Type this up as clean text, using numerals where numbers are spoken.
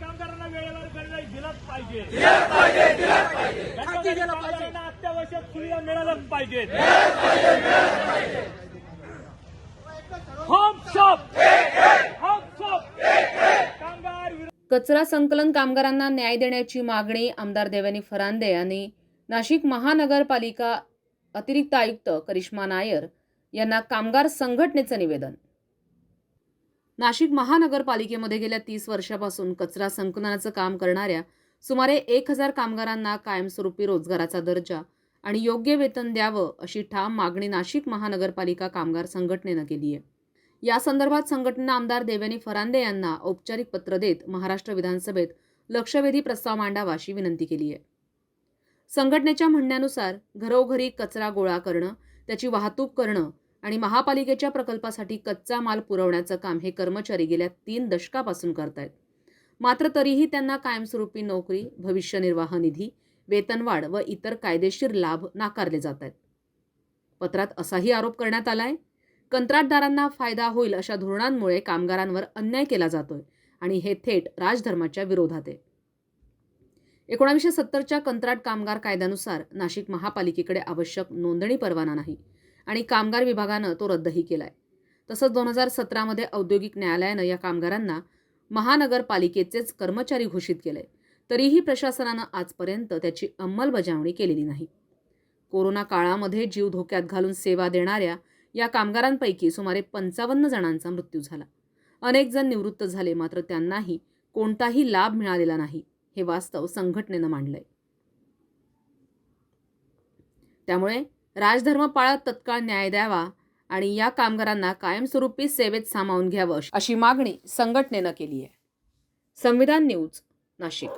कामगारांना वेळेवर गणवेश दिलंच पाहिजे. खाकी गेलं पाहिजे. कामगारांना अत्यावश्यक सुविधा मिळालंच पाहिजे. होम शॉप कामगार कचरा संकलन कामगारांना न्याय देण्याची मागणी आमदार देवयानी फरांदे यांनी नाशिक महानगरपालिका अतिरिक्त आयुक्त करिश्मा नायर यांना कामगार संघटनेचं निवेदन. नाशिक महानगरपालिकेमध्ये गेल्या 30 वर्षापासून कचरा संकलनाचं काम करणाऱ्या सुमारे 1000 कामगारांना कायमस्वरूपी रोजगाराचा दर्जा आणि योग्य वेतन द्यावं अशी ठाम मागणी नाशिक महानगरपालिका कामगार संघटनेनं केली आहे. या संदर्भात संघटनेनं आमदार देवयानी फरांदे यांना औपचारिक पत्र देत महाराष्ट्र विधानसभेत लक्षवेधी प्रस्ताव मांडावा अशी विनंती केली आहे. संघटनेच्या म्हणण्यानुसार घरोघरी कचरा गोळा करणं, त्याची वाहतूक करणं आणि महापालिकेच्या प्रकल्पासाठी कच्चा माल पुरवण्याचं काम हे कर्मचारी गेल्या 3 दशकापासून करतायत. मात्र तरीही त्यांना कायमस्वरूपी नोकरी, भविष्य निर्वाह निधी, वेतनवाढ व इतर कायदेशीर लाभ नाकारले जात आहेत. पत्रात असाही आरोप करण्यात आलाय, कंत्राटदारांना फायदा होईल अशा धोरणांमुळे कामगारांवर अन्याय केला जातोय आणि हे थेट राजधर्माच्या विरोधात आहे. 1970च्या कंत्राट कामगार कायद्यानुसार नाशिक महापालिकेकडे आवश्यक नोंदणी परवाना नाही आणि कामगार विभागानं तो रद्दही केलाय. तसंच 2017मध्ये औद्योगिक न्यायालयानं या कामगारांना महानगरपालिकेचेच कर्मचारी घोषित केले. तरीही प्रशासनानं आजपर्यंत त्याची अंमलबजावणी केलेली नाही. कोरोना काळामध्ये जीव धोक्यात घालून सेवा देणाऱ्या या कामगारांपैकी सुमारे 55 जणांचा मृत्यू झाला. अनेक जण निवृत्त झाले, मात्र त्यांनाही कोणताही लाभ मिळालेला नाही, हे वास्तव संघटनेनं मांडलंय. त्यामुळे राजधर्म पाळत तत्काळ न्याय द्यावा आणि या कामगारांना कायमस्वरूपी सेवेत सामावून घ्यावं अशी मागणी संघटनेनं केली आहे. संविधान न्यूज, नाशिक.